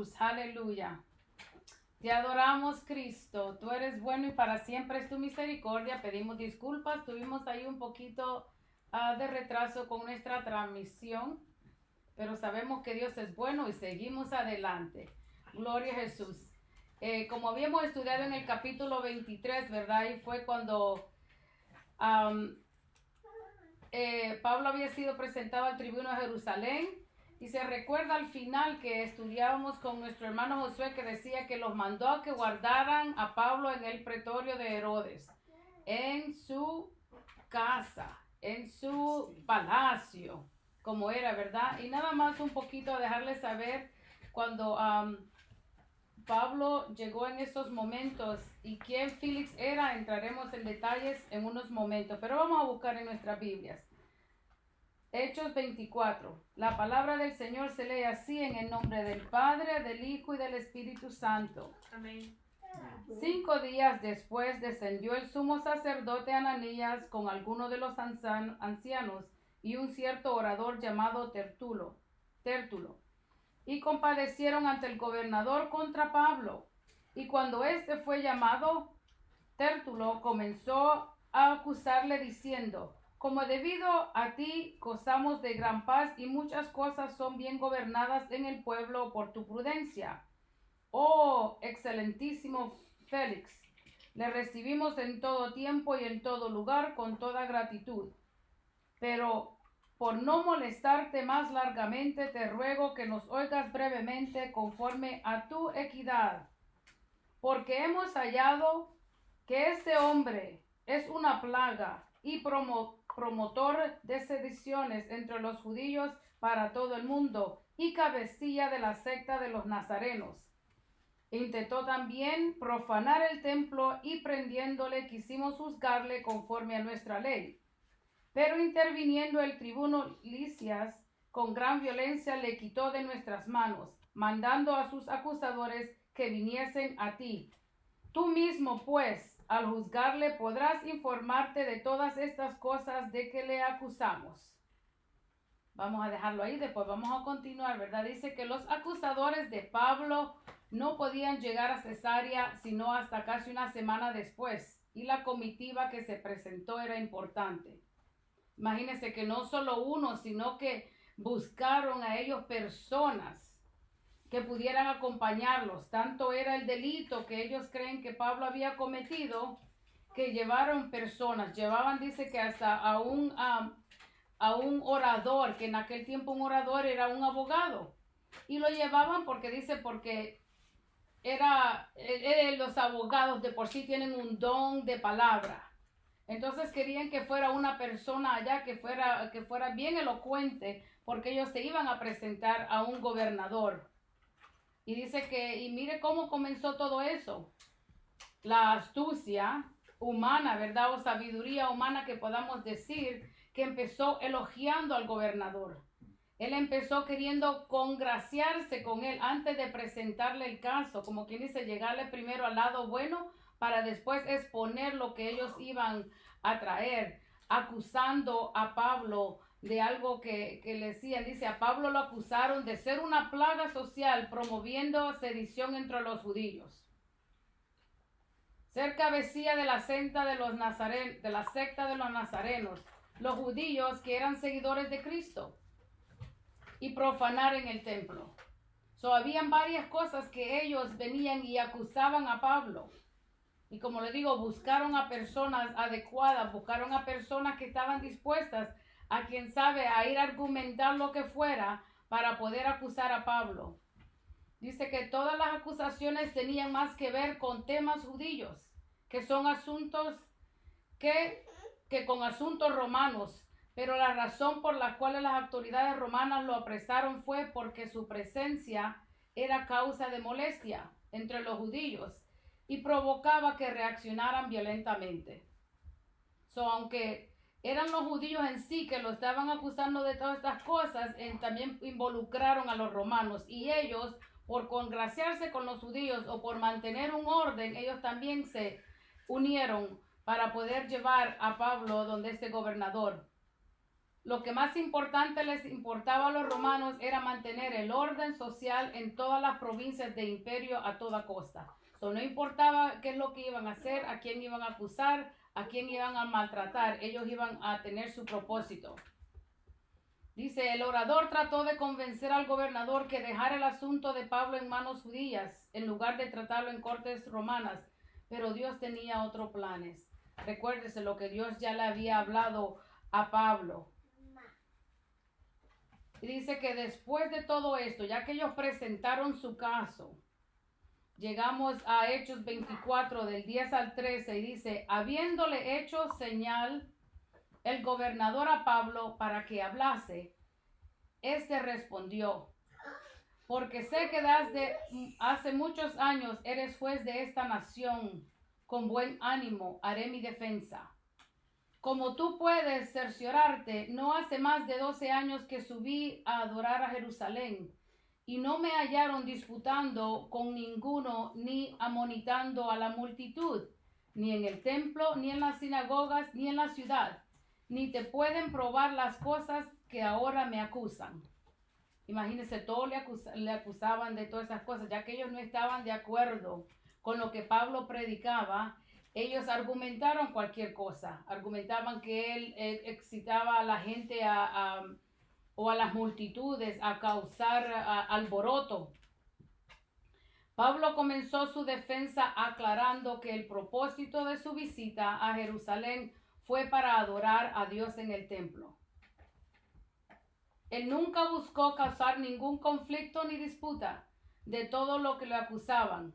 Jesús, aleluya. Te adoramos, Cristo. Tú eres bueno y para siempre es tu misericordia. Pedimos disculpas. Tuvimos ahí un poquito de retraso con nuestra transmisión, pero sabemos que Dios es bueno y seguimos adelante. Gloria a Jesús. Como habíamos estudiado en el capítulo 23, ¿verdad? Y fue cuando Pablo había sido presentado al tribuno de Jerusalén. Y se recuerda al final que estudiábamos con nuestro hermano Josué, que decía que los mandó a que guardaran a Pablo en el pretorio de Herodes, en su casa, en su palacio, como era, ¿verdad? Y nada más un poquito a dejarles saber cuando Pablo llegó en estos momentos y quién Félix era. Entraremos en detalles en unos momentos, pero vamos a buscar en nuestras Biblias. Hechos 24. La palabra del Señor se lee así: en el nombre del Padre, del Hijo y del Espíritu Santo. Amén. 5 días después descendió el sumo sacerdote Ananías con algunos de los ancianos y un cierto orador llamado Tértulo, y compadecieron ante el gobernador contra Pablo. Y cuando éste fue llamado, Tértulo comenzó a acusarle diciendo: como debido a ti gozamos de gran paz y muchas cosas son bien gobernadas en el pueblo por tu prudencia. Oh, excelentísimo Félix, le recibimos en todo tiempo y en todo lugar con toda gratitud. Pero por no molestarte más largamente, te ruego que nos oigas brevemente conforme a tu equidad, porque hemos hallado que este hombre es una plaga y promotor de sediciones entre los judíos para todo el mundo y cabecilla de la secta de los nazarenos. Intentó también profanar el templo y prendiéndole quisimos juzgarle conforme a nuestra ley. Pero interviniendo el tribuno Lisias con gran violencia le quitó de nuestras manos, mandando a sus acusadores que viniesen a ti. Tú mismo, pues, al juzgarle podrás informarte de todas estas cosas de que le acusamos. Vamos a dejarlo ahí, después vamos a continuar, ¿verdad? Dice que los acusadores de Pablo no podían llegar a Cesarea sino hasta casi una semana después, y la comitiva que se presentó era importante. Imagínense que no solo uno, sino que buscaron a ellos personas que pudieran acompañarlos. Tanto era el delito que ellos creen que Pablo había cometido, que llevaron personas. Llevaban, dice que hasta a un orador, que en aquel tiempo un orador era un abogado. Y lo llevaban porque los abogados de por sí tienen un don de palabra. Entonces querían que fuera una persona allá que fuera bien elocuente, porque ellos se iban a presentar a un gobernador. Y dice y mire cómo comenzó todo eso. La astucia humana, ¿verdad? O sabiduría humana que podamos decir, que empezó elogiando al gobernador. Él empezó queriendo congraciarse con él antes de presentarle el caso, como quien dice, llegarle primero al lado bueno para después exponer lo que ellos iban a traer, acusando a Pablo de algo que le decían. Dice, a Pablo lo acusaron de ser una plaga social, promoviendo sedición entre los judíos, ser cabecilla de la secta de los nazarenos, los judíos que eran seguidores de Cristo, y profanar en el templo. Habían varias cosas que ellos venían y acusaban a Pablo. Y como le digo, buscaron a personas adecuadas, buscaron a personas que estaban dispuestas a, quien sabe, a ir a argumentar lo que fuera para poder acusar a Pablo. Dice que todas las acusaciones tenían más que ver con temas judíos, que son asuntos que con asuntos romanos. Pero la razón por la cual las autoridades romanas lo apresaron fue porque su presencia era causa de molestia entre los judíos y provocaba que reaccionaran violentamente. Aunque eran los judíos en sí que lo estaban acusando de todas estas cosas, también involucraron a los romanos, y ellos, por congraciarse con los judíos o por mantener un orden, ellos también se unieron para poder llevar a Pablo donde este gobernador. Lo que más importante les importaba a los romanos era mantener el orden social en todas las provincias de imperio a toda costa. So, no importaba qué es lo que iban a hacer, a quién iban a acusar, a quién iban a maltratar, ellos iban a tener su propósito. Dice, el orador trató de convencer al gobernador que dejara el asunto de Pablo en manos judías en lugar de tratarlo en cortes romanas, pero Dios tenía otros planes. Recuérdese lo que Dios ya le había hablado a Pablo. Y dice que después de todo esto, ya que ellos presentaron su caso, llegamos a Hechos 24 del 10 al 13 y dice, habiéndole hecho señal el gobernador a Pablo para que hablase, este respondió, porque sé que desde hace muchos años eres juez de esta nación, con buen ánimo haré mi defensa. Como tú puedes cerciorarte, no hace más de 12 años que subí a adorar a Jerusalén, y no me hallaron disputando con ninguno ni amonitando a la multitud, ni en el templo, ni en las sinagogas, ni en la ciudad, ni te pueden probar las cosas que ahora me acusan. Imagínense, todos le acusaban de todas esas cosas, ya que ellos no estaban de acuerdo con lo que Pablo predicaba. Ellos argumentaron cualquier cosa, argumentaban que él excitaba a la gente o a las multitudes a causar alboroto. Pablo comenzó su defensa aclarando que el propósito de su visita a Jerusalén fue para adorar a Dios en el templo. Él nunca buscó causar ningún conflicto ni disputa de todo lo que le acusaban.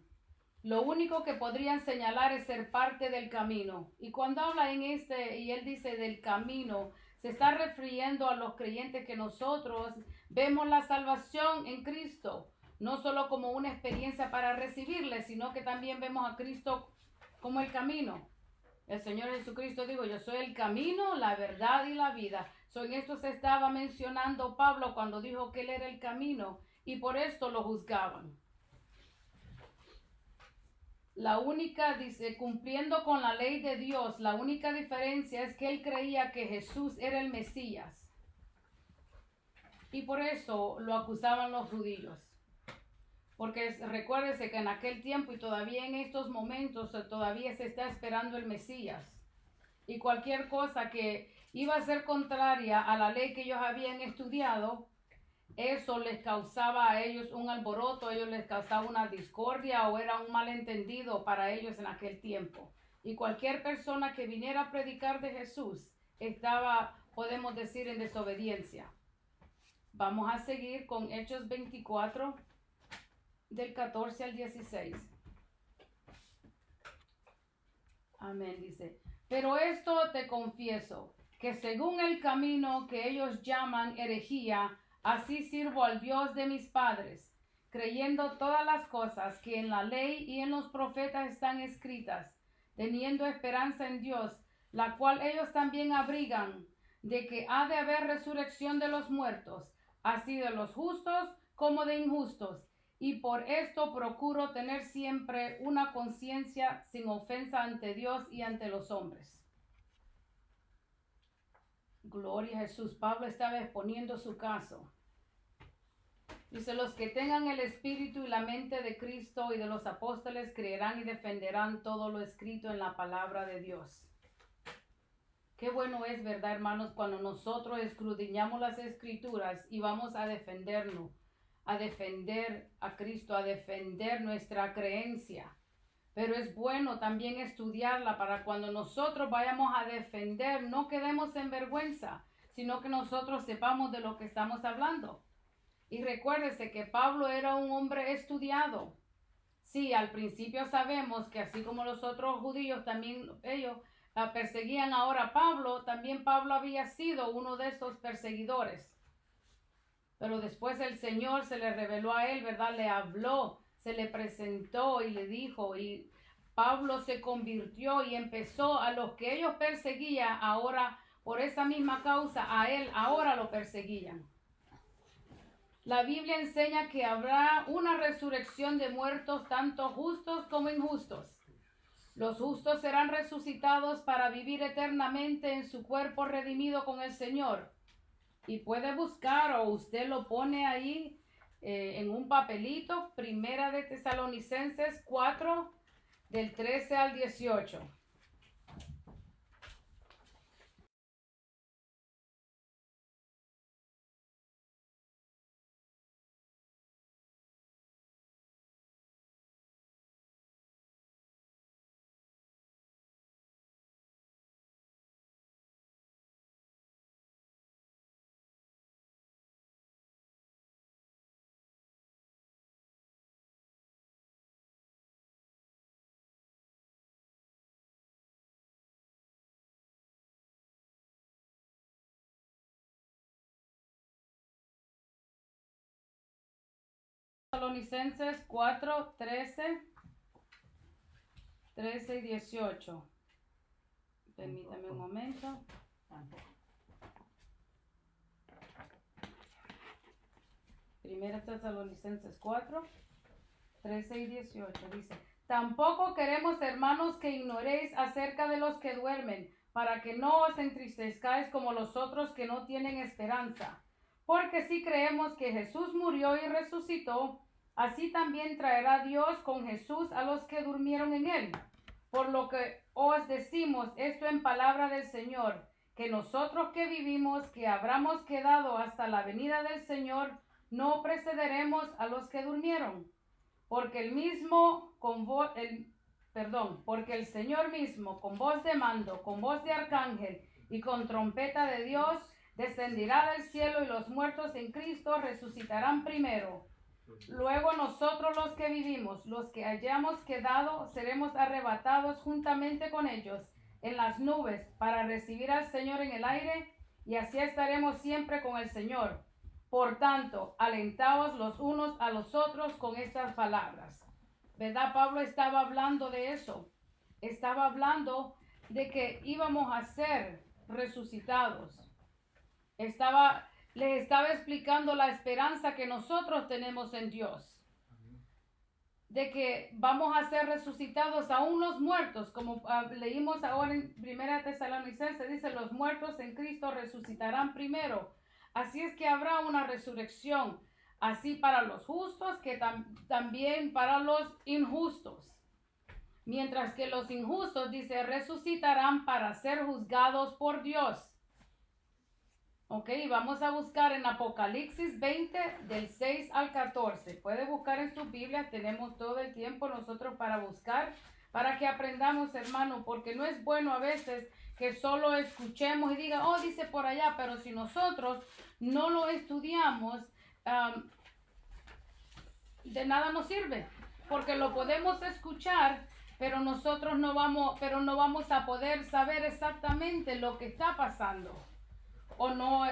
Lo único que podrían señalar es ser parte del camino. Y cuando habla y él dice del camino, se está refiriendo a los creyentes que nosotros vemos la salvación en Cristo, no solo como una experiencia para recibirle, sino que también vemos a Cristo como el camino. El Señor Jesucristo dijo, yo soy el camino, la verdad y la vida. En esto se estaba mencionando Pablo cuando dijo que él era el camino, y por esto lo juzgaban. La única, dice, cumpliendo con la ley de Dios, la única diferencia es que él creía que Jesús era el Mesías. Y por eso lo acusaban los judíos. Porque recuérdese que en aquel tiempo y todavía en estos momentos todavía se está esperando el Mesías. Y cualquier cosa que iba a ser contraria a la ley que ellos habían estudiado, eso les causaba a ellos un alboroto, ellos les causaba una discordia o era un malentendido para ellos en aquel tiempo. Y cualquier persona que viniera a predicar de Jesús estaba, podemos decir, en desobediencia. Vamos a seguir con Hechos 24, del 14 al 16. Amén, dice. Pero esto te confieso, que según el camino que ellos llaman herejía, así sirvo al Dios de mis padres, creyendo todas las cosas que en la ley y en los profetas están escritas, teniendo esperanza en Dios, la cual ellos también abrigan, de que ha de haber resurrección de los muertos, así de los justos como de injustos. Y por esto procuro tener siempre una conciencia sin ofensa ante Dios y ante los hombres. Gloria a Jesús. Pablo estaba exponiendo su caso. Dice, los que tengan el espíritu y la mente de Cristo y de los apóstoles creerán y defenderán todo lo escrito en la palabra de Dios. Qué bueno es, ¿verdad, hermanos? Cuando nosotros escudriñamos las escrituras y vamos a defendernos, a defender a Cristo, a defender nuestra creencia. Pero es bueno también estudiarla para cuando nosotros vayamos a defender, no quedemos en vergüenza, sino que nosotros sepamos de lo que estamos hablando. Y recuérdese que Pablo era un hombre estudiado. Sí, al principio sabemos que así como los otros judíos también ellos perseguían ahora a Pablo, también Pablo había sido uno de esos perseguidores. Pero después el Señor se le reveló a él, ¿verdad? Le habló, se le presentó y le dijo, y Pablo se convirtió y empezó a los que ellos perseguían, ahora por esa misma causa, a él ahora lo perseguían. La Biblia enseña que habrá una resurrección de muertos, tanto justos como injustos. Los justos serán resucitados para vivir eternamente en su cuerpo redimido con el Señor. Y puede buscar o usted lo pone ahí en un papelito, Primera de Tesalonicenses 4, del 13 al 18. Tesalonicenses 4, 13 y 18. Permítame un momento. Primera Tesalonicenses 4, 13 y 18 dice: tampoco queremos, hermanos, que ignoréis acerca de los que duermen, para que no os entristezcáis como los otros que no tienen esperanza. Porque si creemos que Jesús murió y resucitó, así también traerá Dios con Jesús a los que durmieron en él. Por lo que os decimos esto en palabra del Señor, que nosotros que vivimos, que habramos quedado hasta la venida del Señor, no precederemos a los que durmieron. Porque porque el Señor mismo, con voz de mando, con voz de arcángel y con trompeta de Dios, descenderá del cielo, y los muertos en Cristo resucitarán primero. Luego nosotros los que vivimos, los que hayamos quedado, seremos arrebatados juntamente con ellos en las nubes para recibir al Señor en el aire, y así estaremos siempre con el Señor. Por tanto, alentaos los unos a los otros con estas palabras. ¿Verdad? Pablo estaba hablando de eso. Estaba hablando de que íbamos a ser resucitados. Les estaba explicando la esperanza que nosotros tenemos en Dios. De que vamos a ser resucitados aún los muertos, como leímos ahora en Primera Tesalonicenses, dice: los muertos en Cristo resucitarán primero. Así es que habrá una resurrección, así para los justos que también para los injustos. Mientras que los injustos, dice, resucitarán para ser juzgados por Dios. Ok, vamos a buscar en Apocalipsis 20, del 6 al 14. Puede buscar en su Biblia, tenemos todo el tiempo nosotros para buscar, para que aprendamos, hermano, porque no es bueno a veces que solo escuchemos y diga, oh, dice por allá, pero si nosotros no lo estudiamos, de nada nos sirve, porque lo podemos escuchar, pero nosotros no vamos a poder saber exactamente lo que está pasando. O no,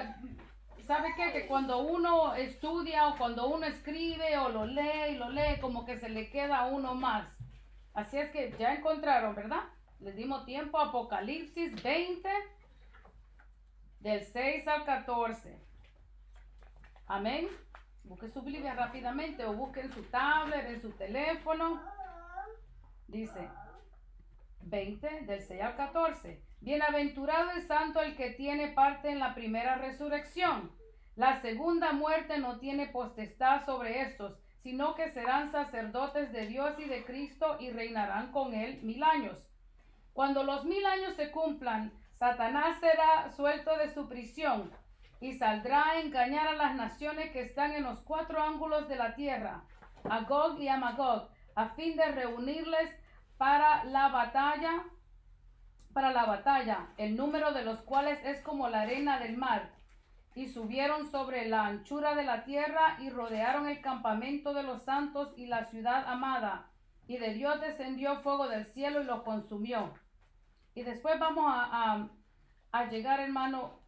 ¿sabe qué? Que cuando uno estudia o cuando uno escribe o lo lee, como que se le queda a uno más. Así es que ya encontraron, ¿verdad? Les dimos tiempo. Apocalipsis 20, del 6 al 14. Amén. Busque su Biblia rápidamente o busque en su tablet, en su teléfono. Dice 20, del 6 al 14. Bienaventurado y santo el que tiene parte en la primera resurrección. La segunda muerte no tiene potestad sobre estos, sino que serán sacerdotes de Dios y de Cristo y reinarán con él 1000 años. Cuando los 1000 años se cumplan, Satanás será suelto de su prisión y saldrá a engañar a las naciones que están en los 4 ángulos de la tierra, a Gog y a Magog, a fin de reunirles para la batalla, el número de los cuales es como la arena del mar. Y subieron sobre la anchura de la tierra y rodearon el campamento de los santos y la ciudad amada. Y de Dios descendió fuego del cielo y los consumió. Y después vamos a llegar, hermano,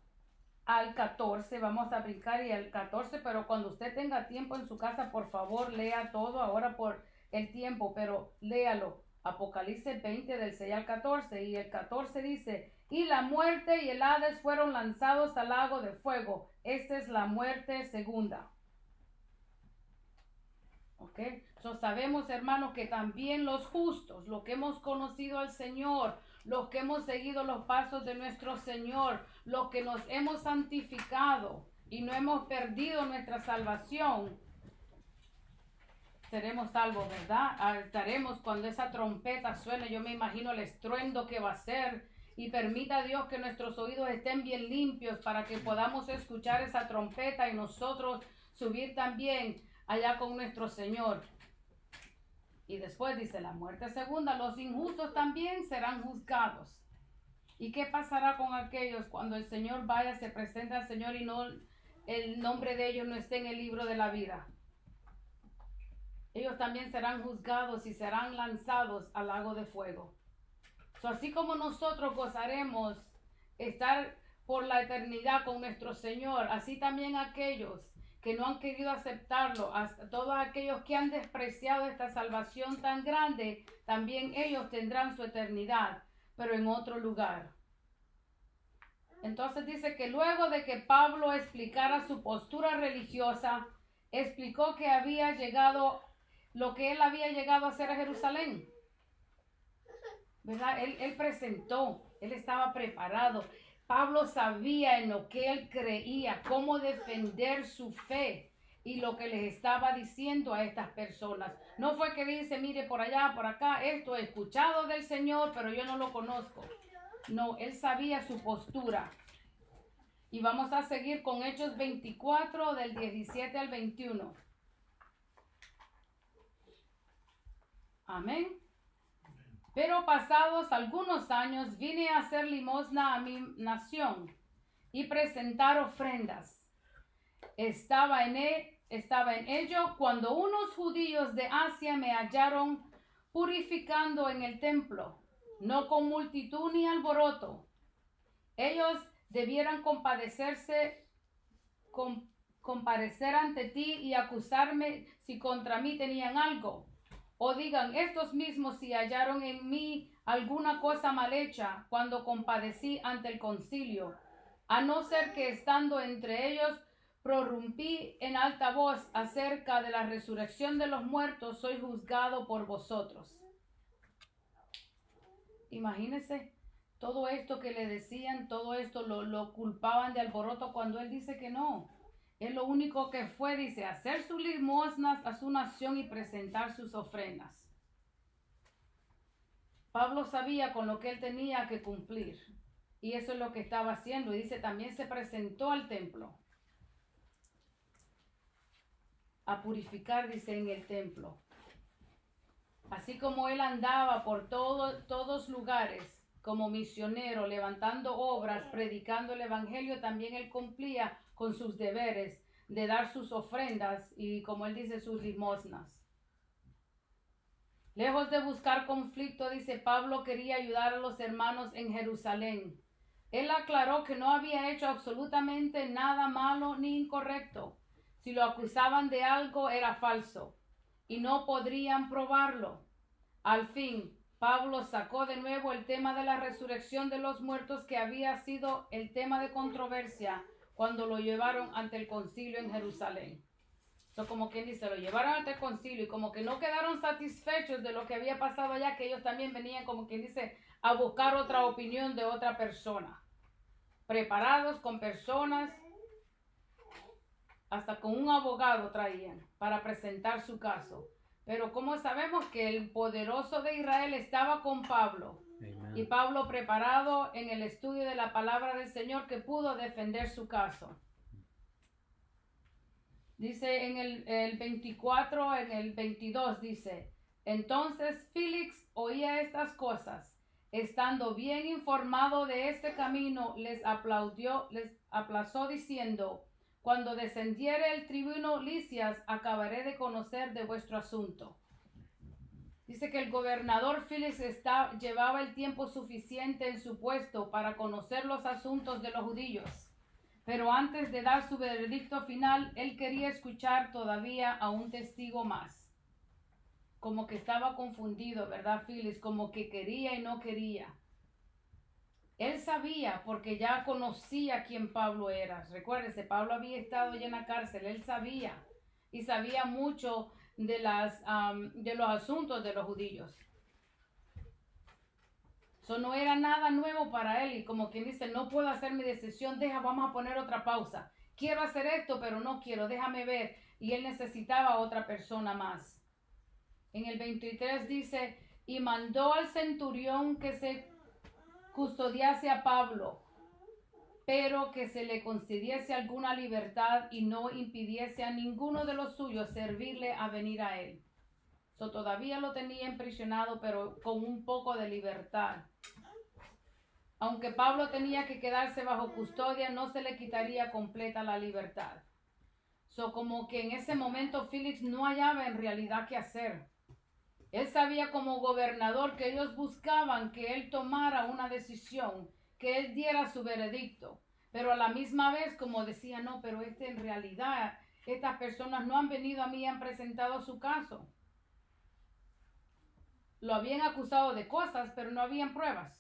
al 14. Vamos a brincar y al 14, pero cuando usted tenga tiempo en su casa, por favor, lea todo ahora por el tiempo, pero léalo. Apocalipsis 20, del 6 al 14, y el 14 dice: y la muerte y el Hades fueron lanzados al lago de fuego. Esta es la muerte segunda. Ok, sabemos, hermanos, que también los justos, los que hemos conocido al Señor, los que hemos seguido los pasos de nuestro Señor, los que nos hemos santificado, y no hemos perdido nuestra salvación, seremos salvos, ¿verdad? Estaremos cuando esa trompeta suene. Yo me imagino el estruendo que va a ser, y permita Dios que nuestros oídos estén bien limpios para que podamos escuchar esa trompeta y nosotros subir también allá con nuestro Señor. Y después dice la muerte segunda, los injustos también serán juzgados. ¿Y qué pasará con aquellos cuando el Señor vaya, se presente al Señor y no el nombre de ellos no esté en el libro de la vida? Ellos también serán juzgados y serán lanzados al lago de fuego. Así como nosotros gozaremos estar por la eternidad con nuestro Señor, así también aquellos que no han querido aceptarlo, hasta todos aquellos que han despreciado esta salvación tan grande, también ellos tendrán su eternidad, pero en otro lugar. Entonces dice que luego de que Pablo explicara su postura religiosa, explicó que había llegado lo que él había llegado a hacer a Jerusalén, ¿verdad? Él presentó, él estaba preparado. Pablo sabía en lo que él creía, cómo defender su fe y lo que les estaba diciendo a estas personas. No fue que dice, mire, por allá, por acá, esto he escuchado del Señor, pero yo no lo conozco. No, él sabía su postura. Y vamos a seguir con Hechos 24, del 17 al 21. Amén. Pero pasados algunos años vine a hacer limosna a mi nación y presentar ofrendas. Estaba en ello cuando unos judíos de Asia me hallaron purificando en el templo, no con multitud ni alboroto. Ellos debieran comparecer ante ti y acusarme si contra mí tenían algo. O digan estos mismos si hallaron en mí alguna cosa mal hecha cuando compadecí ante el concilio, a no ser que estando entre ellos prorrumpí en alta voz acerca de la resurrección de los muertos, soy juzgado por vosotros. Imagínense todo esto que le decían, todo esto lo culpaban de alboroto cuando él dice que no. Él lo único que fue, dice, hacer sus limosnas a su nación y presentar sus ofrendas. Pablo sabía con lo que él tenía que cumplir. Y eso es lo que estaba haciendo. Y dice, también se presentó al templo. A purificar, dice, en el templo. Así como él andaba por todos lugares como misionero, levantando obras, predicando el evangelio, también él cumplía con sus deberes de dar sus ofrendas y, como él dice, sus limosnas. Lejos de buscar conflicto, dice, Pablo quería ayudar a los hermanos en Jerusalén. Él aclaró que no había hecho absolutamente nada malo ni incorrecto. Si lo acusaban de algo era falso y no podrían probarlo. Al fin, Pablo sacó de nuevo el tema de la resurrección de los muertos, que había sido el tema de controversia cuando lo llevaron ante el concilio en Jerusalén. Como quien dice, lo llevaron ante el concilio y como que no quedaron satisfechos de lo que había pasado allá, que ellos también venían, como quien dice, a buscar otra opinión de otra persona. Preparados con personas, hasta con un abogado traían para presentar su caso. Pero como sabemos que el poderoso de Israel estaba con Pablo, Amen. Y Pablo preparado en el estudio de la palabra del Señor, que pudo defender su caso. Dice en el 24, en el 22 dice, entonces Félix oía estas cosas, estando bien informado de este camino, les aplazó diciendo, cuando descendiere el tribuno Lisias, acabaré de conocer de vuestro asunto. Dice que el gobernador Félix llevaba el tiempo suficiente en su puesto para conocer los asuntos de los judíos. Pero antes de dar su veredicto final, él quería escuchar todavía a un testigo más. Como que estaba confundido, ¿verdad, Félix? Como que quería y no quería. Él sabía, porque ya conocía quién Pablo era. Recuérdese, Pablo había estado ya en la cárcel. Él sabía. Y sabía mucho de los asuntos de los judíos. Eso no era nada nuevo para él. Y como quien dice, no puedo hacer mi decisión, vamos a poner otra pausa. quiero hacer esto, pero no quiero, déjame ver. Y él necesitaba a otra persona más. En el 23 dice, y mandó al centurión que se custodiase a Pablo, pero que se le concediese alguna libertad y no impidiese a ninguno de los suyos servirle a venir a él. Todavía lo tenía imprisionado, pero con un poco de libertad. Aunque Pablo tenía que quedarse bajo custodia, no se le quitaría completa la libertad. Como que en ese momento Félix no hallaba en realidad qué hacer. Él sabía como gobernador que ellos buscaban que él tomara una decisión, que él diera su veredicto. Pero a la misma vez, como decía, no, pero en realidad, estas personas no han venido a mí y han presentado su caso. Lo habían acusado de cosas, pero no habían pruebas.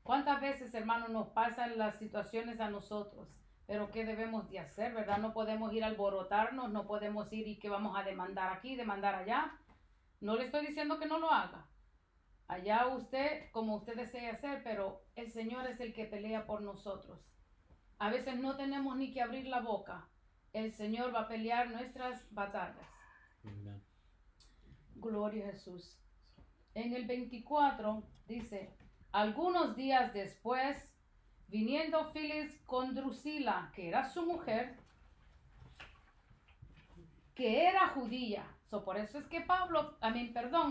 ¿Cuántas veces, hermanos, nos pasan las situaciones a nosotros? Pero ¿qué debemos de hacer, verdad? No podemos ir a alborotarnos, no podemos ir y que vamos a demandar aquí, demandar allá. No le estoy diciendo que no lo haga. Allá usted, como usted desee hacer, pero el Señor es el que pelea por nosotros. A veces no tenemos ni que abrir la boca. El Señor va a pelear nuestras batallas. Amen. Gloria a Jesús. En el 24 dice, algunos días después, viniendo Félix con Drusila, que era su mujer, que era judía. Por eso es que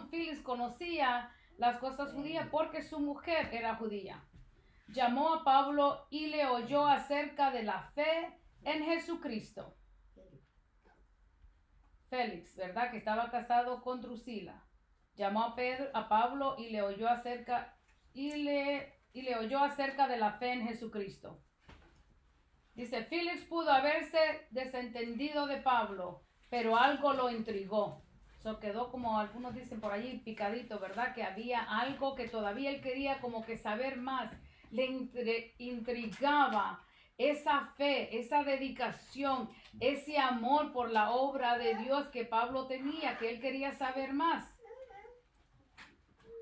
Félix conocía las cosas judías porque su mujer era judía. Llamó a Pablo y le oyó acerca de la fe en Jesucristo. Félix, ¿verdad? Que estaba casado con Drusila. Llamó a Pablo y le oyó acerca de la fe en Jesucristo. Dice, Félix pudo haberse desentendido de Pablo, pero algo lo intrigó. Quedó como algunos dicen por allí picadito, ¿verdad? Que había algo que todavía él quería como que saber más. Le intrigaba esa fe, esa dedicación, ese amor por la obra de Dios que Pablo tenía, que él quería saber más.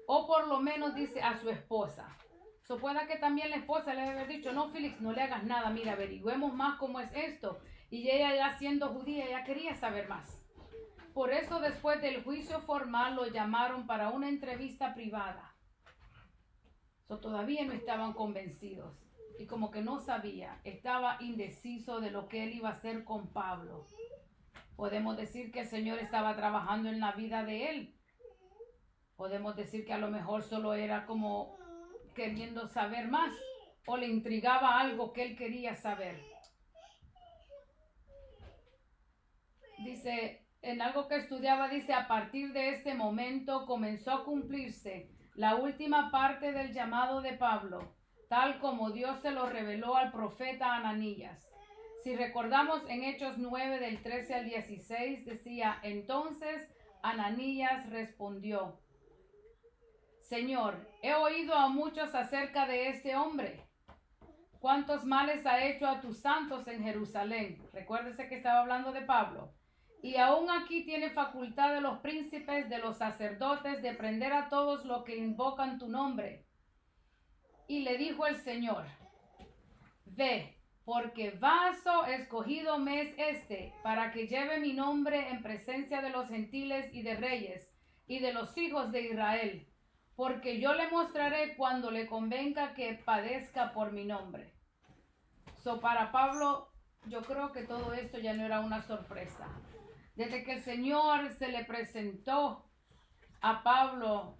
O por lo menos dice a su esposa. Pueda que también la esposa le haya dicho, no, Félix, no le hagas nada, mira, averigüemos más cómo es esto. Y ella ya siendo judía, ella quería saber más. Por eso después del juicio formal lo llamaron para una entrevista privada. Todavía no estaban convencidos y como que no sabía, estaba indeciso de lo que él iba a hacer con Pablo. Podemos decir que el Señor estaba trabajando en la vida de él. Podemos decir que a lo mejor solo era como queriendo saber más o le intrigaba algo que él quería saber. Dice, en algo que estudiaba, dice, a partir de este momento comenzó a cumplirse la última parte del llamado de Pablo, tal como Dios se lo reveló al profeta Ananías. Si recordamos en Hechos 9 del 13 al 16, decía, entonces Ananías respondió, Señor, he oído a muchos acerca de este hombre. ¿Cuántos males ha hecho a tus santos en Jerusalén? Recuérdese que estaba hablando de Pablo. Y aún aquí tiene facultad de los príncipes, de los sacerdotes, de prender a todos los que invocan tu nombre. Y le dijo el Señor, ve, porque vaso escogido me es este, para que lleve mi nombre en presencia de los gentiles y de reyes, y de los hijos de Israel, porque yo le mostraré cuando le convenga que padezca por mi nombre. Para Pablo, yo creo que todo esto ya no era una sorpresa. Desde que el Señor se le presentó a Pablo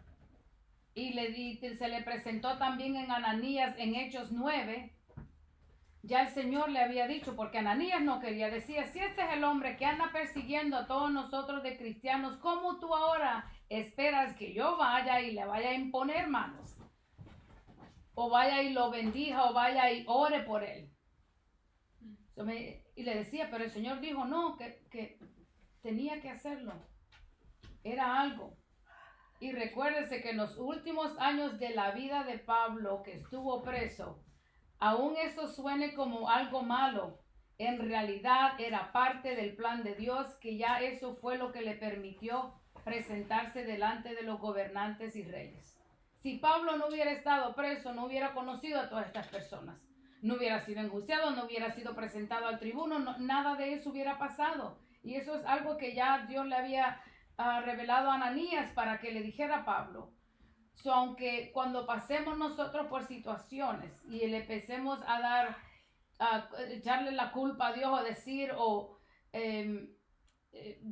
y se le presentó también en Ananías en Hechos 9, ya el Señor le había dicho, porque Ananías no quería, decía, si este es el hombre que anda persiguiendo a todos nosotros de cristianos, ¿cómo tú ahora esperas que yo vaya y le vaya a imponer manos? O vaya y lo bendiga, o vaya y ore por él. Y le decía, pero el Señor dijo, no, que tenía que hacerlo. Era algo. Y recuérdese que en los últimos años de la vida de Pablo, que estuvo preso, aún eso suene como algo malo, en realidad era parte del plan de Dios, que ya eso fue lo que le permitió presentarse delante de los gobernantes y reyes. Si Pablo no hubiera estado preso, no hubiera conocido a todas estas personas. no hubiera sido enjuiciado, no hubiera sido presentado al tribuno, nada de eso hubiera pasado. Y eso es algo que ya Dios le había revelado a Ananías para que le dijera a Pablo. Aunque cuando pasemos nosotros por situaciones y le empecemos a echarle la culpa a Dios o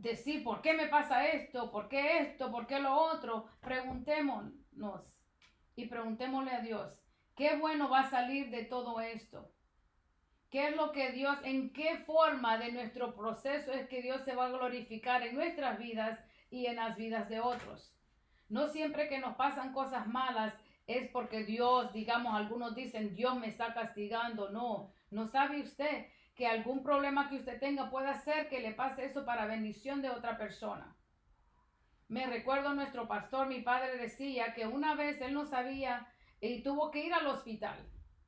decir ¿por qué me pasa esto? ¿Por qué lo otro? Preguntémonos y preguntémosle a Dios, ¿qué bueno va a salir de todo esto? ¿Qué es lo que Dios, en qué forma de nuestro proceso es que Dios se va a glorificar en nuestras vidas y en las vidas de otros? No siempre que nos pasan cosas malas es porque Dios, digamos, algunos dicen, Dios me está castigando. No sabe usted que algún problema que usted tenga puede hacer que le pase eso para bendición de otra persona. Me recuerdo nuestro pastor, mi padre decía que una vez él no sabía y tuvo que ir al hospital.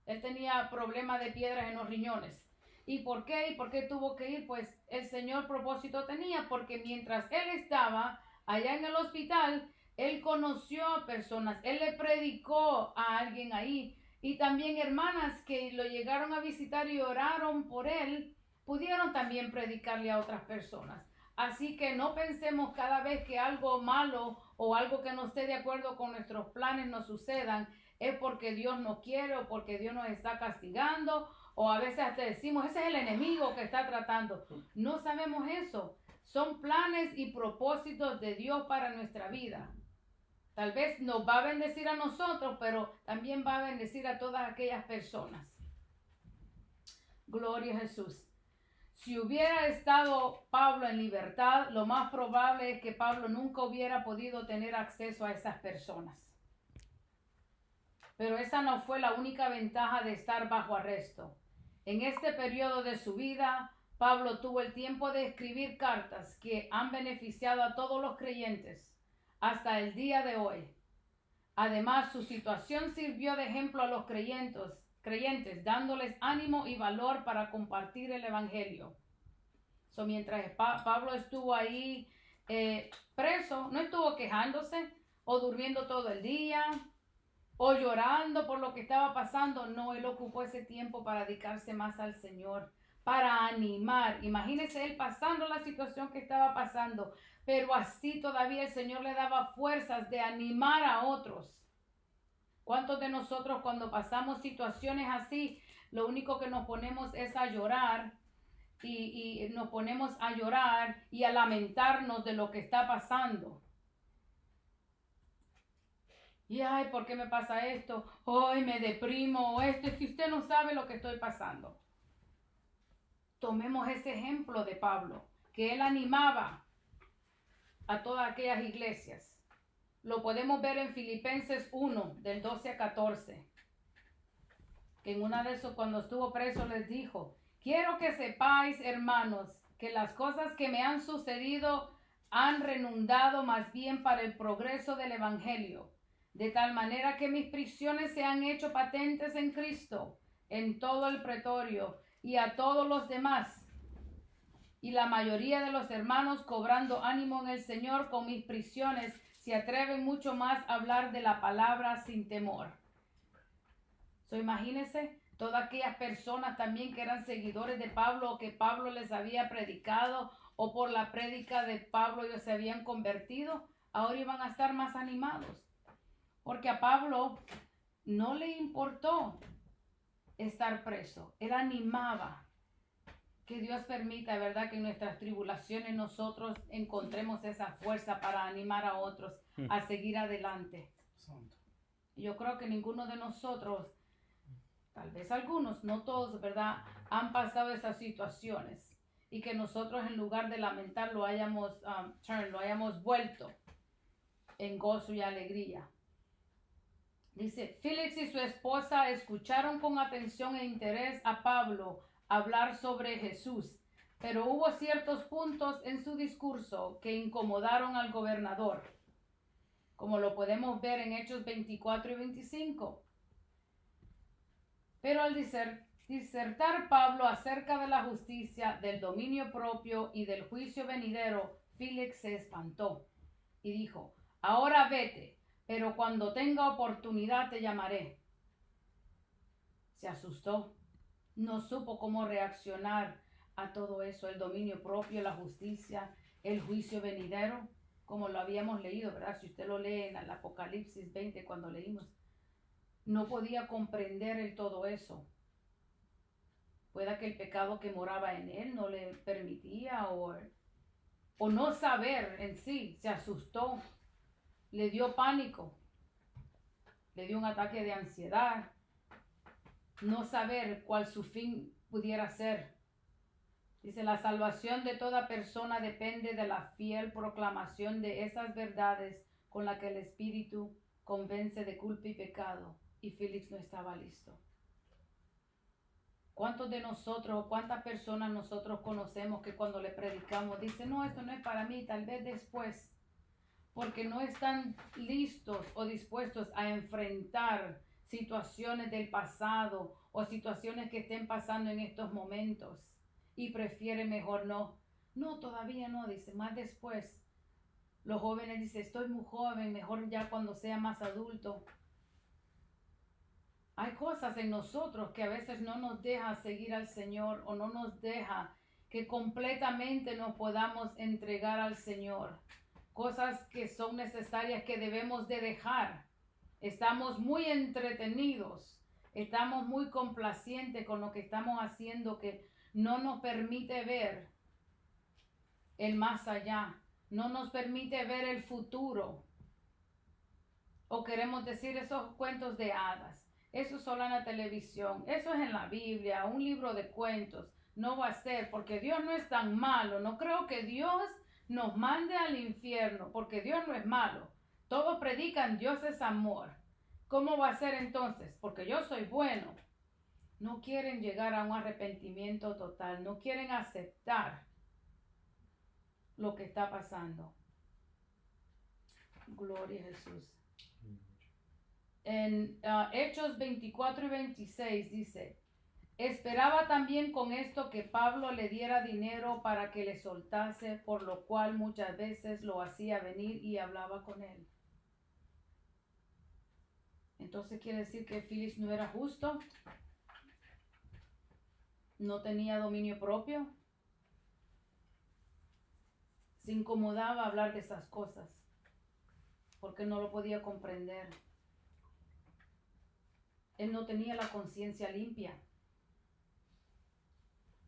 Él tenía problemas de piedras en los riñones. ¿Y por qué? ¿Y por qué tuvo que ir? Pues el Señor propósito tenía, porque mientras él estaba allá en el hospital, él conoció a personas, él le predicó a alguien ahí. Y también hermanas que lo llegaron a visitar y oraron por él, pudieron también predicarle a otras personas. Así que no pensemos cada vez que algo malo o algo que no esté de acuerdo con nuestros planes nos sucedan, es porque Dios no quiere o porque Dios nos está castigando, o a veces hasta decimos, ese es el enemigo que está tratando. No sabemos eso. Son planes y propósitos de Dios para nuestra vida. Tal vez nos va a bendecir a nosotros, pero también va a bendecir a todas aquellas personas. Gloria a Jesús. Si hubiera estado Pablo en libertad, lo más probable es que Pablo nunca hubiera podido tener acceso a esas personas. Pero esa no fue la única ventaja de estar bajo arresto. En este periodo de su vida, Pablo tuvo el tiempo de escribir cartas que han beneficiado a todos los creyentes hasta el día de hoy. Además, su situación sirvió de ejemplo a los creyentes, dándoles ánimo y valor para compartir el evangelio. Mientras Pablo estuvo ahí preso, no estuvo quejándose o durmiendo todo el día o llorando por lo que estaba pasando. No, él ocupó ese tiempo para dedicarse más al Señor, para animar. Imagínese él pasando la situación que estaba pasando, pero así todavía el Señor le daba fuerzas de animar a otros. ¿Cuántos de nosotros cuando pasamos situaciones así, lo único que nos ponemos es a llorar y nos ponemos a llorar y a lamentarnos de lo que está pasando? Y ay, ¿por qué me pasa esto? Ay, me deprimo, o esto, es que usted no sabe lo que estoy pasando. Tomemos ese ejemplo de Pablo, que él animaba a todas aquellas iglesias. Lo podemos ver en Filipenses 1, del 12 a 14. Que en una de esos, cuando estuvo preso, les dijo, quiero que sepáis, hermanos, que las cosas que me han sucedido han redundado más bien para el progreso del evangelio, de tal manera que mis prisiones se han hecho patentes en Cristo, en todo el pretorio y a todos los demás. Y la mayoría de los hermanos, cobrando ánimo en el Señor con mis prisiones, se atreven mucho más a hablar de la palabra sin temor. Imagínense todas aquellas personas también que eran seguidores de Pablo o que Pablo les había predicado o por la prédica de Pablo ellos se habían convertido, ahora iban a estar más animados. Porque a Pablo no le importó estar preso, él animaba. Que Dios permita, ¿verdad?, que en nuestras tribulaciones nosotros encontremos esa fuerza para animar a otros a seguir adelante. Yo creo que ninguno de nosotros, tal vez algunos, no todos, ¿verdad?, han pasado esas situaciones y que nosotros en lugar de lamentar lo hayamos vuelto en gozo y alegría. Dice, Félix y su esposa escucharon con atención e interés a Pablo hablar sobre Jesús, pero hubo ciertos puntos en su discurso que incomodaron al gobernador, como lo podemos ver en Hechos 24 y 25. Pero al disertar Pablo acerca de la justicia, del dominio propio y del juicio venidero, Félix se espantó y dijo, ahora vete, pero cuando tenga oportunidad te llamaré. Se asustó No supo cómo reaccionar a todo eso, el dominio propio, la justicia, el juicio venidero, como lo habíamos leído, ¿verdad? Si usted lo lee en el Apocalipsis 20 cuando leímos, no podía comprender el todo eso. Pueda que el pecado que moraba en él no le permitía o no saber en sí, se asustó, le dio pánico, le dio un ataque de ansiedad, no saber cuál su fin pudiera ser. Dice, la salvación de toda persona depende de la fiel proclamación de esas verdades con la que el Espíritu convence de culpa y pecado. Y Félix no estaba listo. ¿Cuántos de nosotros o cuántas personas nosotros conocemos que cuando le predicamos dicen, no, esto no es para mí, tal vez después, porque no están listos o dispuestos a enfrentar situaciones del pasado o situaciones que estén pasando en estos momentos y prefieren mejor no, todavía no, dice, más después. Los jóvenes dicen, estoy muy joven, mejor ya cuando sea más adulto. Hay cosas en nosotros que a veces no nos deja seguir al Señor o no nos deja que completamente nos podamos entregar al Señor. Cosas que son necesarias que debemos de dejar. Estamos muy entretenidos, estamos muy complacientes con lo que estamos haciendo que no nos permite ver el más allá, no nos permite ver el futuro. O queremos decir esos cuentos de hadas. Eso es solo en la televisión, eso es en la Biblia, un libro de cuentos. No va a ser, porque Dios no es tan malo. No creo que Dios nos mande al infierno, porque Dios no es malo. Todos predican Dios es amor. ¿Cómo va a ser entonces? Porque yo soy bueno. No quieren llegar a un arrepentimiento total, no quieren aceptar lo que está pasando. Gloria a Jesús. En Hechos 24 y 26 dice, esperaba también con esto que Pablo le diera dinero para que le soltase, por lo cual muchas veces lo hacía venir y hablaba con él. Entonces quiere decir que Félix no era justo, no tenía dominio propio, se incomodaba hablar de esas cosas porque no lo podía comprender. Él no tenía la conciencia limpia.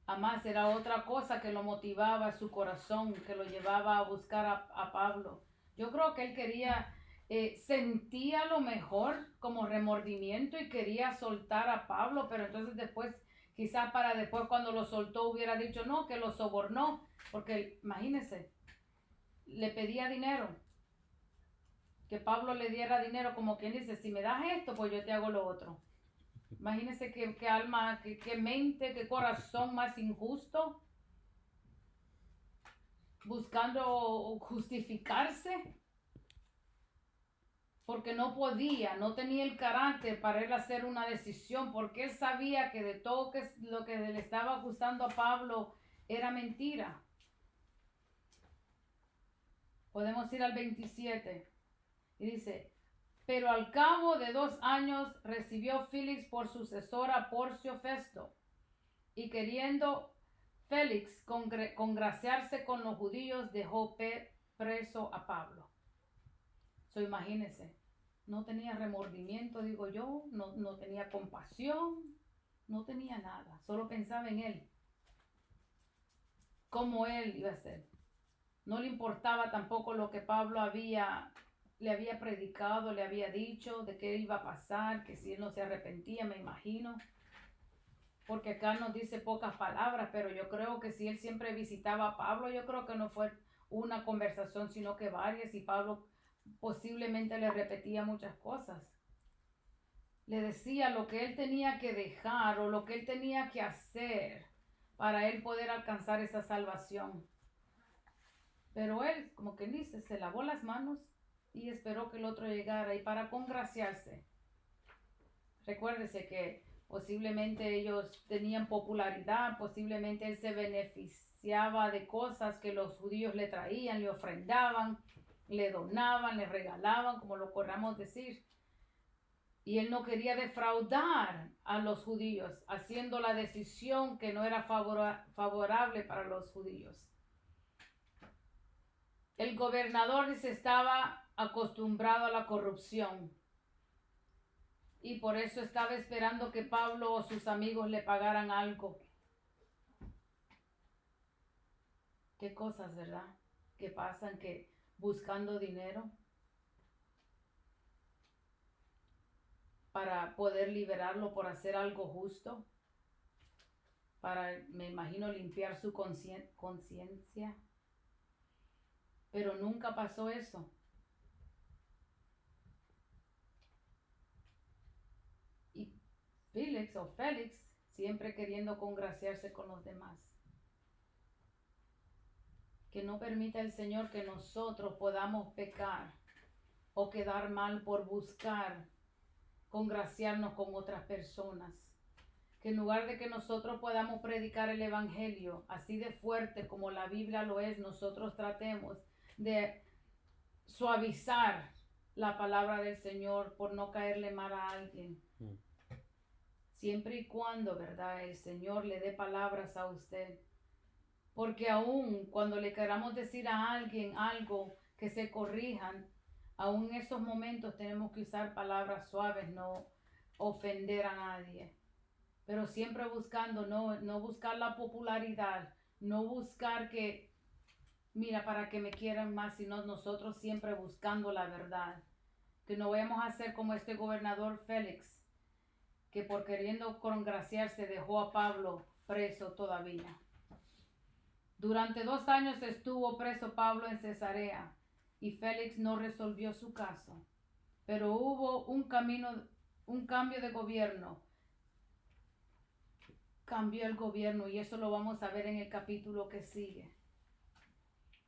Además era otra cosa que lo motivaba, su corazón, que lo llevaba a buscar a Pablo. Yo creo que él quería, sentía lo mejor como remordimiento y quería soltar a Pablo, pero entonces después, quizás para después cuando lo soltó hubiera dicho no, que lo sobornó, porque imagínense, le pedía dinero, que Pablo le diera dinero, como quien dice, si me das esto, pues yo te hago lo otro. Imagínense qué alma, qué mente, qué corazón más injusto, buscando justificarse, porque no podía, no tenía el carácter para él hacer una decisión, porque él sabía que de todo lo que le estaba acusando a Pablo era mentira. Podemos ir al 27 y dice, pero al cabo de 2 años recibió Félix por sucesor a Porcio Festo, y queriendo Félix congraciarse con los judíos, dejó preso a Pablo. Imagínense, no tenía remordimiento, digo yo, no tenía compasión, no tenía nada, solo pensaba en él, cómo él iba a ser. No le importaba tampoco lo que Pablo le había predicado, le había dicho de qué iba a pasar, que si él no se arrepentía, me imagino. Porque acá nos dice pocas palabras, pero yo creo que si él siempre visitaba a Pablo, yo creo que no fue una conversación, sino que varias, y Pablo posiblemente le repetía muchas cosas. Le decía lo que él tenía que dejar o lo que él tenía que hacer para él poder alcanzar esa salvación. Pero él, como que dice, se lavó las manos y esperó que el otro llegara, y para congraciarse. Recuérdese que posiblemente ellos tenían popularidad, posiblemente él se beneficiaba de cosas que los judíos le traían, le ofrendaban, le donaban, le regalaban, como lo queramos decir. Y él no quería defraudar a los judíos, haciendo la decisión que no era favorable para los judíos. El gobernador se estaba acostumbrado a la corrupción y por eso estaba esperando que Pablo o sus amigos le pagaran algo. Qué cosas, ¿verdad? Que pasan que buscando dinero para poder liberarlo por hacer algo justo, para, me imagino, limpiar su conciencia. Pero nunca pasó eso. Y Félix, siempre queriendo congraciarse con los demás. Que no permita el Señor que nosotros podamos pecar o quedar mal por buscar congraciarnos con otras personas. Que en lugar de que nosotros podamos predicar el evangelio así de fuerte como la Biblia lo es, nosotros tratemos de suavizar la palabra del Señor por no caerle mal a alguien. Siempre y cuando, ¿verdad?, el Señor le dé palabras a usted. Porque aún cuando le queramos decir a alguien algo que se corrijan, aún en esos momentos tenemos que usar palabras suaves, no ofender a nadie. Pero siempre buscando, no buscar la popularidad, no buscar que, mira, para que me quieran más, sino nosotros siempre buscando la verdad. Que no vayamos a ser como este gobernador Félix, que por queriendo congraciarse dejó a Pablo preso todavía. Durante 2 años estuvo preso Pablo en Cesarea y Félix no resolvió su caso. Pero hubo un cambio de gobierno. Cambió el gobierno y eso lo vamos a ver en el capítulo que sigue.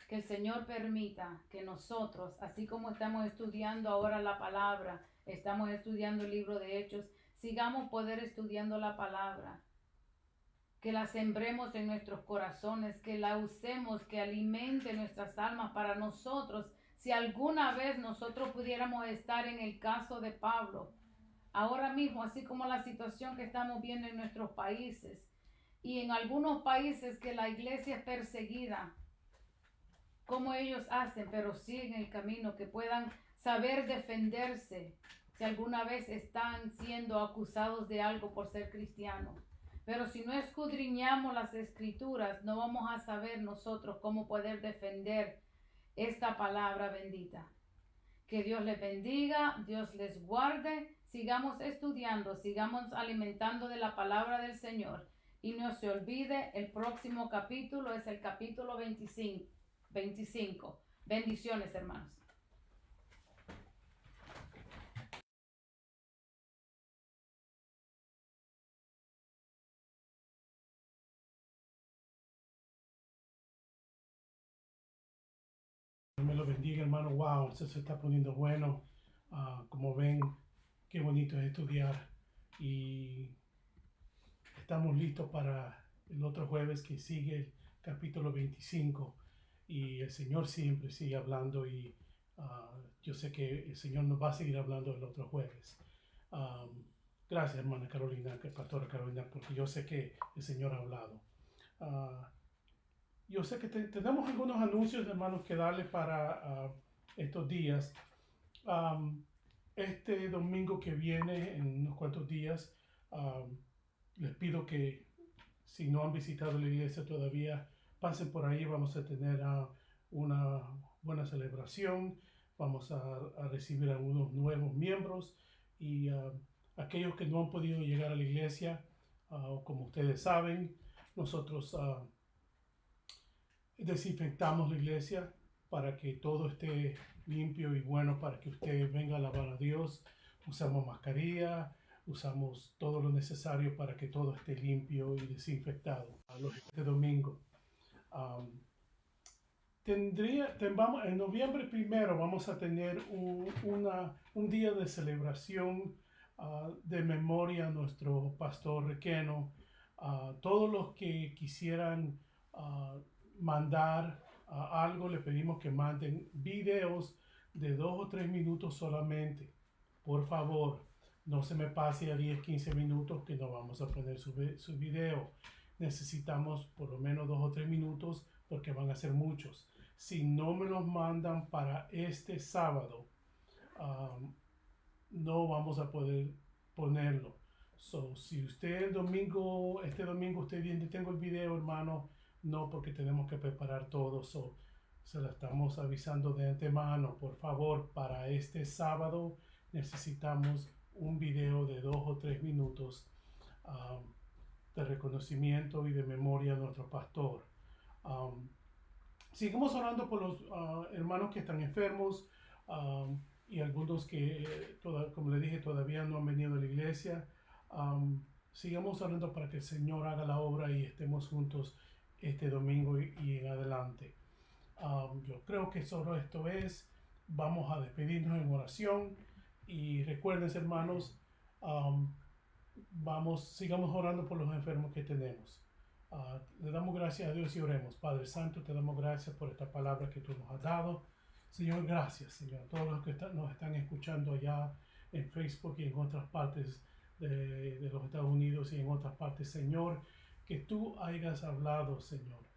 Que el Señor permita que nosotros, así como estamos estudiando ahora la palabra, estamos estudiando el libro de Hechos, sigamos poder estudiando la palabra. Que la sembremos en nuestros corazones, que la usemos, que alimente nuestras almas para nosotros. Si alguna vez nosotros pudiéramos estar en el caso de Pablo, ahora mismo, así como la situación que estamos viendo en nuestros países y en algunos países que la iglesia es perseguida, como ellos hacen, pero siguen el camino, que puedan saber defenderse si alguna vez están siendo acusados de algo por ser cristianos. Pero si no escudriñamos las escrituras, no vamos a saber nosotros cómo poder defender esta palabra bendita. Que Dios les bendiga, Dios les guarde, sigamos estudiando, sigamos alimentando de la palabra del Señor. Y no se olvide, el próximo capítulo es el capítulo 25. Bendiciones, hermanos. Me lo bendiga, hermano. Wow, eso se está poniendo bueno. Como ven, qué bonito es estudiar. Y estamos listos para el otro jueves que sigue el capítulo 25. Y el Señor siempre sigue hablando y yo sé que el Señor nos va a seguir hablando el otro jueves. Gracias, hermana Carolina, pastora Carolina, porque yo sé que el Señor ha hablado. Yo sé que tenemos algunos anuncios, hermanos, que darles para estos días. Este domingo que viene, en unos cuantos días, les pido que si no han visitado la iglesia todavía, pasen por ahí. Vamos a tener una buena celebración. Vamos a recibir a algunos nuevos miembros y aquellos que no han podido llegar a la iglesia, como ustedes saben, nosotros desinfectamos la iglesia para que todo esté limpio y bueno, para que usted venga a alabar a Dios. Usamos mascarilla, usamos todo lo necesario para que todo esté limpio y desinfectado. Este domingo en noviembre 1 vamos a tener un día de celebración de memoria a nuestro pastor Requeno. Todos los que quisieran mandar algo, le pedimos que manden videos de 2 o 3 minutos solamente, por favor, No se me pase a 10, 15 minutos que no vamos a poner su video. Necesitamos por lo menos 2 o 3 minutos porque van a ser muchos. Si no me los mandan para este sábado, no vamos a poder ponerlo. So, si usted este domingo usted viene, tengo el video, hermano, no, porque tenemos que preparar todo. So, se lo estamos avisando de antemano. Por favor, para este sábado necesitamos un video de 2 o 3 minutos de reconocimiento y de memoria a nuestro pastor. Sigamos orando por los hermanos que están enfermos y algunos que, como le dije, todavía no han venido a la iglesia. Sigamos orando para que el Señor haga la obra y estemos juntos este domingo y en adelante. Yo creo que solo esto es. Vamos a despedirnos en oración y recuerden, hermanos, sigamos orando por los enfermos que tenemos. Le damos gracias a Dios y oremos. Padre Santo, te damos gracias por esta palabra que tú nos has dado. Señor, gracias, Señor. Todos los que nos están escuchando allá en Facebook y en otras partes de los Estados Unidos y en otras partes, Señor, que tú hayas hablado, Señor.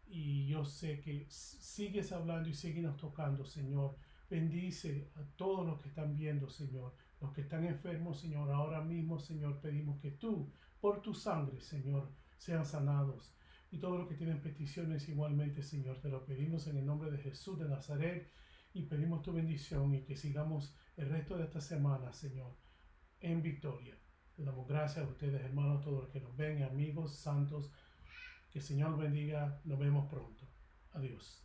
Y yo sé que sigues hablando y síguenos tocando, Señor. Bendice a todos los que están viendo, Señor. Los que están enfermos, Señor, ahora mismo, Señor, pedimos que tú, por tu sangre, Señor, sean sanados. Y todos los que tienen peticiones igualmente, Señor, te lo pedimos en el nombre de Jesús de Nazaret y pedimos tu bendición y que sigamos el resto de esta semana, Señor, en victoria. Le damos gracias a ustedes, hermanos, todos los que nos ven, amigos, santos. Que el Señor bendiga. Nos vemos pronto. Adiós.